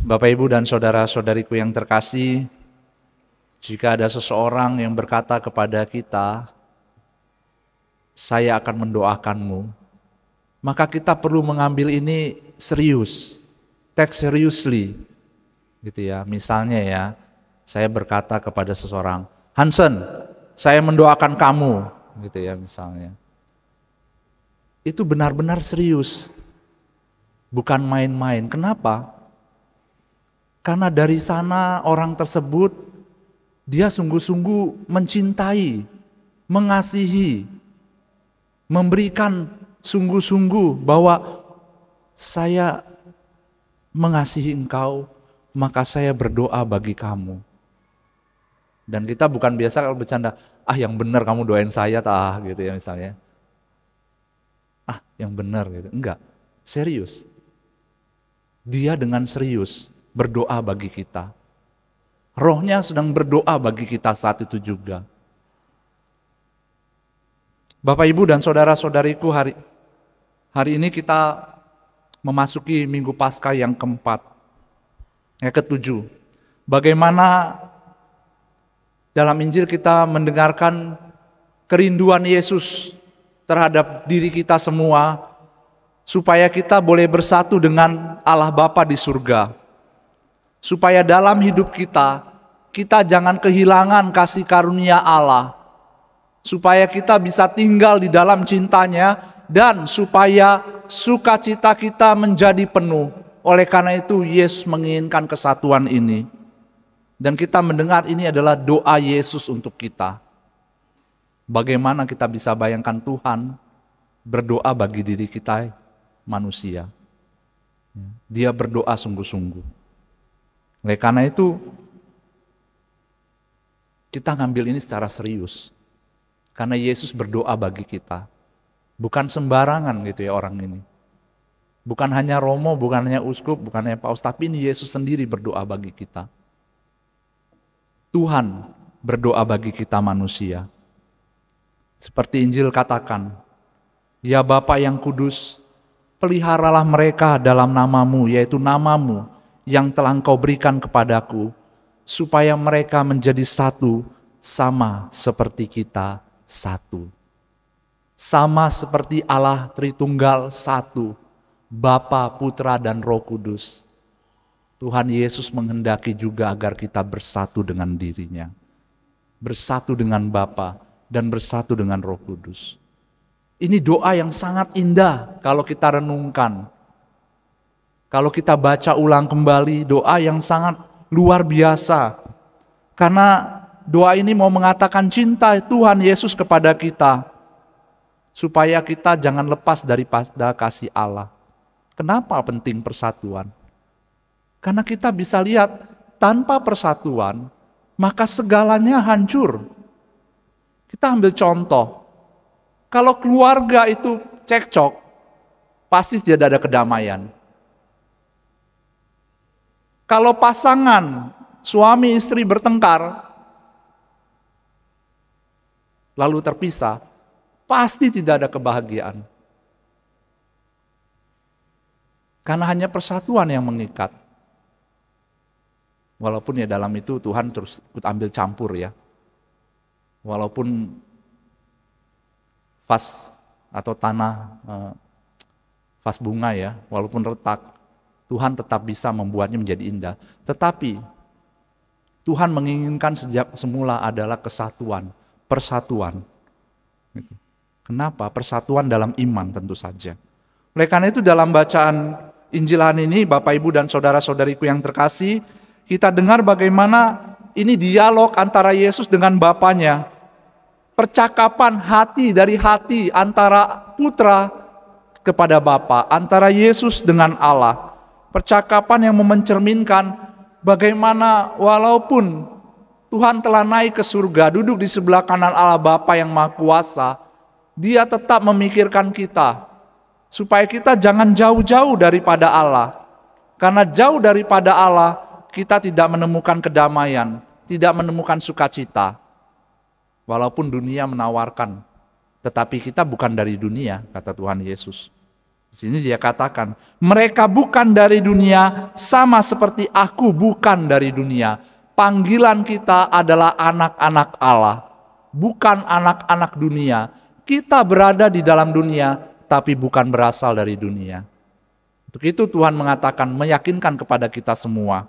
Bapak, Ibu, dan saudara-saudariku yang terkasih, jika ada seseorang yang berkata kepada kita, saya akan mendoakanmu, maka kita perlu mengambil ini serius, take seriously, gitu ya. Misalnya ya, saya berkata kepada seseorang, Hansen, saya mendoakan kamu, gitu ya misalnya. Itu benar-benar serius, bukan main-main. Kenapa? Karena dari sana orang tersebut, dia sungguh-sungguh mencintai, mengasihi, memberikan sungguh-sungguh bahwa saya mengasihi engkau, maka saya berdoa bagi kamu. Dan kita bukan biasa kalau bercanda, yang benar kamu doain saya gitu ya misalnya. Yang benar gitu. Enggak, serius. Dia dengan serius berdoa bagi kita. Rohnya sedang berdoa bagi kita saat itu juga. Bapak, Ibu, dan saudara-saudariku, hari ini kita memasuki Minggu Paskah yang keempat, yang ketujuh. Bagaimana dalam Injil kita mendengarkan kerinduan Yesus terhadap diri kita semua, supaya kita boleh bersatu dengan Allah Bapa di surga. Supaya dalam hidup kita jangan kehilangan kasih karunia Allah. Supaya kita bisa tinggal di dalam cintanya, dan supaya sukacita kita menjadi penuh. Oleh karena itu Yesus menginginkan kesatuan ini. Dan kita mendengar ini adalah doa Yesus untuk kita. Bagaimana kita bisa bayangkan Tuhan berdoa bagi diri kita manusia. Dia berdoa sungguh-sungguh. Oleh karena itu kita ngambil ini secara serius. Karena Yesus berdoa bagi kita. Bukan sembarangan gitu ya orang ini. Bukan hanya romo, bukan hanya uskup, bukan hanya paus, tapi ini Yesus sendiri berdoa bagi kita. Tuhan berdoa bagi kita manusia. Seperti Injil katakan, ya Bapa yang kudus, peliharalah mereka dalam namamu, yaitu namamu yang telah Engkau berikan kepadaku, supaya mereka menjadi satu, sama seperti kita satu. Sama seperti Allah Tritunggal satu, Bapa, Putra, dan Roh Kudus. Tuhan Yesus menghendaki juga agar kita bersatu dengan dirinya, bersatu dengan Bapa, dan bersatu dengan Roh Kudus. Ini doa yang sangat indah kalau kita renungkan. Kalau kita baca ulang kembali, doa yang sangat luar biasa. Karena doa ini mau mengatakan cinta Tuhan Yesus kepada kita. Supaya kita jangan lepas daripada kasih Allah. Kenapa penting persatuan? Karena kita bisa lihat, tanpa persatuan, maka segalanya hancur. Kita ambil contoh. Kalau keluarga itu cekcok, pasti tidak ada kedamaian. Kalau pasangan suami istri bertengkar, lalu terpisah, pasti tidak ada kebahagiaan. Karena hanya persatuan yang mengikat. Walaupun ya dalam itu Tuhan terus ikut ambil campur ya. Walaupun vas atau tanah, vas bunga ya, walaupun retak, Tuhan tetap bisa membuatnya menjadi indah. Tetapi Tuhan menginginkan sejak semula adalah kesatuan, persatuan. Kenapa? Persatuan dalam iman tentu saja. Oleh karena itu dalam bacaan Injilan ini, Bapak, Ibu, dan saudara-saudariku yang terkasih, kita dengar bagaimana ini dialog antara Yesus dengan Bapanya. Percakapan hati dari hati antara Putra kepada Bapa, antara Yesus dengan Allah. Percakapan yang mencerminkan bagaimana walaupun Tuhan telah naik ke surga, duduk di sebelah kanan Allah Bapa yang Maha Kuasa, Dia tetap memikirkan kita, supaya kita jangan jauh-jauh daripada Allah. Karena jauh daripada Allah, kita tidak menemukan kedamaian, tidak menemukan sukacita. Walaupun dunia menawarkan, tetapi kita bukan dari dunia, kata Tuhan Yesus. Di sini dia katakan, mereka bukan dari dunia, sama seperti aku bukan dari dunia. Panggilan kita adalah anak-anak Allah, bukan anak-anak dunia. Kita berada di dalam dunia, tapi bukan berasal dari dunia. Untuk itu Tuhan mengatakan, meyakinkan kepada kita semua.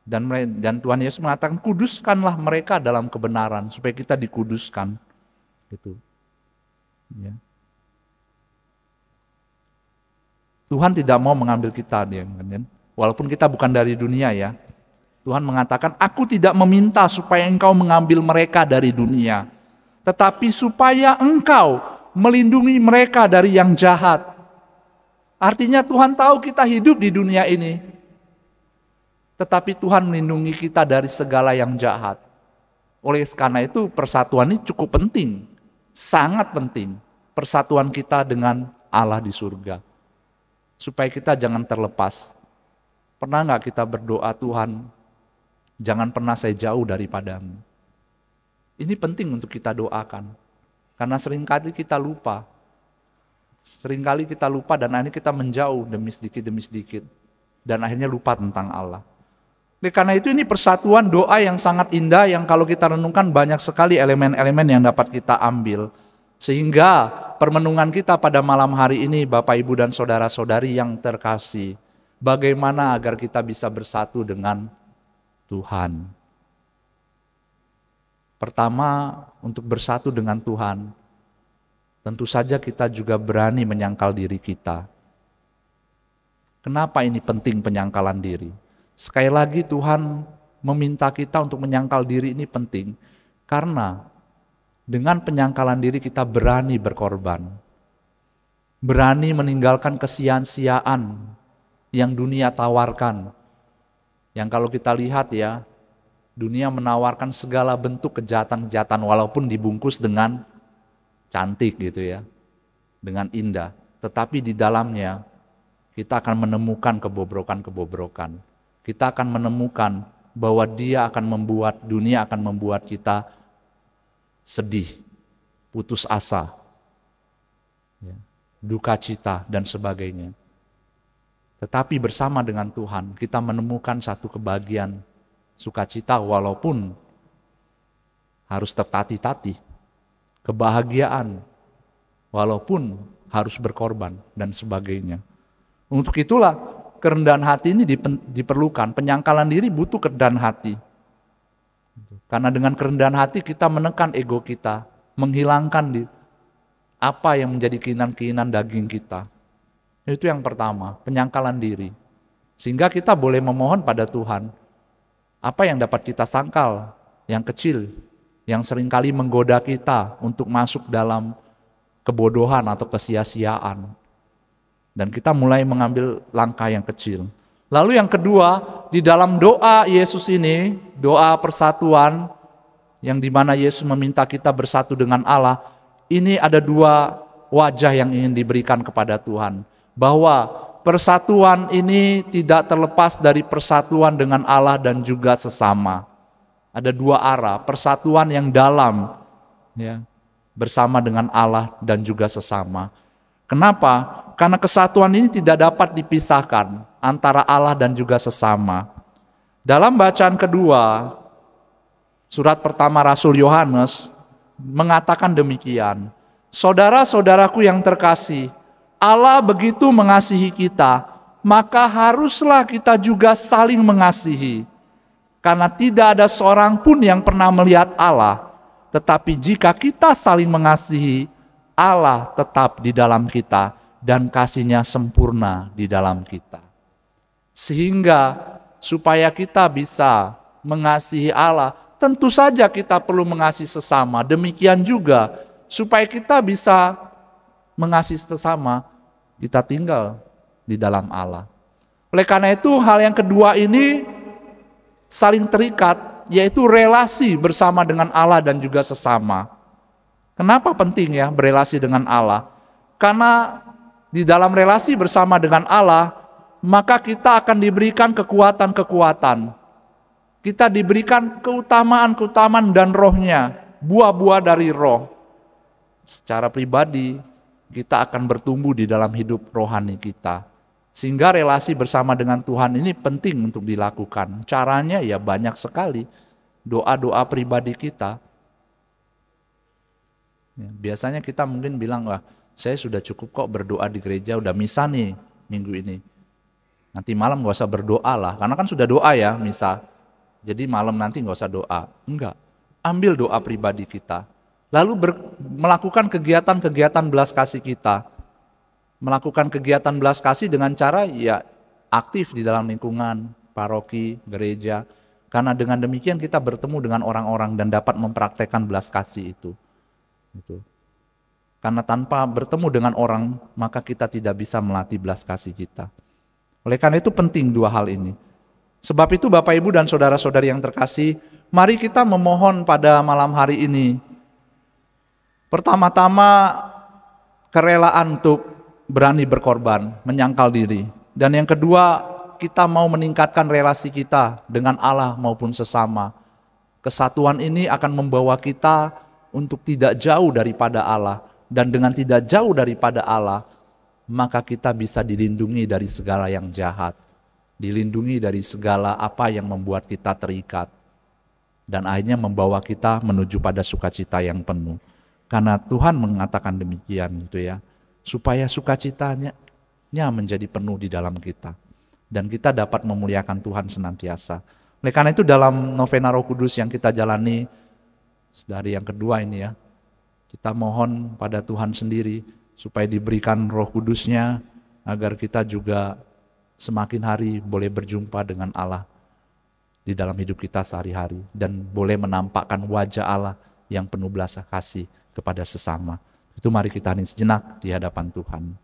Dan Tuhan Yesus mengatakan, kuduskanlah mereka dalam kebenaran, supaya kita dikuduskan. Gitu. Ya. Tuhan tidak mau mengambil kita, walaupun kita bukan dari dunia ya. Tuhan mengatakan, aku tidak meminta supaya engkau mengambil mereka dari dunia, tetapi supaya engkau melindungi mereka dari yang jahat. Artinya Tuhan tahu kita hidup di dunia ini, tetapi Tuhan melindungi kita dari segala yang jahat. Oleh karena itu persatuan ini cukup penting, sangat penting. Persatuan kita dengan Allah di surga. Supaya kita jangan terlepas. Pernah nggak kita berdoa, Tuhan, jangan pernah saya jauh daripadamu. Ini penting untuk kita doakan. Karena seringkali kita lupa. Seringkali kita lupa dan akhirnya kita menjauh demi sedikit. Dan akhirnya lupa tentang Allah. Karena itu ini persatuan doa yang sangat indah yang kalau kita renungkan banyak sekali elemen-elemen yang dapat kita ambil. Sehingga permenungan kita pada malam hari ini Bapak Ibu dan Saudara-saudari yang terkasih. Bagaimana agar kita bisa bersatu dengan Tuhan. Pertama, untuk bersatu dengan Tuhan, tentu saja kita juga berani menyangkal diri kita. Kenapa ini penting penyangkalan diri? Sekali lagi Tuhan meminta kita untuk menyangkal diri ini penting. Karena dengan penyangkalan diri kita berani berkorban. Berani meninggalkan kesia-siaan yang dunia tawarkan. Yang kalau kita lihat ya, dunia menawarkan segala bentuk kejahatan-kejahatan walaupun dibungkus dengan cantik gitu ya. Dengan indah. Tetapi di dalamnya kita akan menemukan kebobrokan-kebobrokan. Kita akan menemukan bahwa dunia akan membuat kita sedih, putus asa, ya, duka cita, dan sebagainya. Tetapi bersama dengan Tuhan, kita menemukan satu kebahagiaan, sukacita walaupun harus tertatih-tatih, kebahagiaan walaupun harus berkorban, dan sebagainya. Untuk itulah kerendahan hati ini diperlukan, penyangkalan diri butuh kerendahan hati. Karena dengan kerendahan hati kita menekan ego kita, menghilangkan apa yang menjadi keinginan-keinginan daging kita. Itu yang pertama, penyangkalan diri. Sehingga kita boleh memohon pada Tuhan, apa yang dapat kita sangkal, yang kecil, yang seringkali menggoda kita untuk masuk dalam kebodohan atau kesia-siaan. Dan kita mulai mengambil langkah yang kecil. Lalu yang kedua, di dalam doa Yesus ini, doa persatuan, yang dimana Yesus meminta kita bersatu dengan Allah, ini ada dua wajah yang ingin diberikan kepada Tuhan. Bahwa persatuan ini tidak terlepas dari persatuan dengan Allah dan juga sesama. Ada dua arah, persatuan yang dalam, ya, bersama dengan Allah dan juga sesama. Kenapa? Karena kesatuan ini tidak dapat dipisahkan antara Allah dan juga sesama. Dalam bacaan kedua, surat pertama Rasul Yohanes mengatakan demikian. Saudara-saudaraku yang terkasih, Allah begitu mengasihi kita, maka haruslah kita juga saling mengasihi. Karena tidak ada seorang pun yang pernah melihat Allah, tetapi jika kita saling mengasihi, Allah tetap di dalam kita dan kasih-Nya sempurna di dalam kita. Sehingga supaya kita bisa mengasihi Allah, tentu saja kita perlu mengasihi sesama. Demikian juga supaya kita bisa mengasihi sesama, kita tinggal di dalam Allah. Oleh karena itu hal yang kedua ini saling terikat, yaitu relasi bersama dengan Allah dan juga sesama. Kenapa penting ya berelasi dengan Allah? Karena di dalam relasi bersama dengan Allah, maka kita akan diberikan kekuatan-kekuatan. Kita diberikan keutamaan-keutamaan dan rohnya, buah-buah dari roh. Secara pribadi, kita akan bertumbuh di dalam hidup rohani kita. Sehingga relasi bersama dengan Tuhan ini penting untuk dilakukan. Caranya ya banyak sekali. Doa-doa pribadi kita. Ya, biasanya kita mungkin bilang, wah saya sudah cukup kok berdoa di gereja, udah misa nih minggu ini. Nanti malam gak usah berdoa lah, karena kan sudah doa ya misa. Jadi malam nanti gak usah doa. Enggak, ambil doa pribadi kita. Lalu melakukan kegiatan-kegiatan belas kasih kita. Melakukan kegiatan belas kasih dengan cara ya aktif di dalam lingkungan, paroki, gereja. Karena dengan demikian kita bertemu dengan orang-orang dan dapat mempraktekkan belas kasih itu. Gitu. Karena tanpa bertemu dengan orang, maka kita tidak bisa melatih belas kasih kita. Oleh karena itu penting dua hal ini. Sebab itu Bapak Ibu dan saudara-saudari yang terkasih, mari kita memohon pada malam hari ini. Pertama-tama kerelaan untuk berani berkorban, menyangkal diri. Dan yang kedua, kita mau meningkatkan relasi kita dengan Allah maupun sesama. Kesatuan ini akan membawa kita untuk tidak jauh daripada Allah. Dan dengan tidak jauh daripada Allah, maka kita bisa dilindungi dari segala yang jahat, dilindungi dari segala apa yang membuat kita terikat, dan akhirnya membawa kita menuju pada sukacita yang penuh. Karena Tuhan mengatakan demikian gitu ya, supaya sukacitanya menjadi penuh di dalam kita, dan kita dapat memuliakan Tuhan senantiasa. Oleh karena itu dalam novena Roh Kudus yang kita jalani dari yang kedua ini ya, kita mohon pada Tuhan sendiri supaya diberikan Roh Kudus-Nya agar kita juga semakin hari boleh berjumpa dengan Allah di dalam hidup kita sehari-hari dan boleh menampakkan wajah Allah yang penuh belas kasih kepada sesama. Itu mari kita hening sejenak di hadapan Tuhan.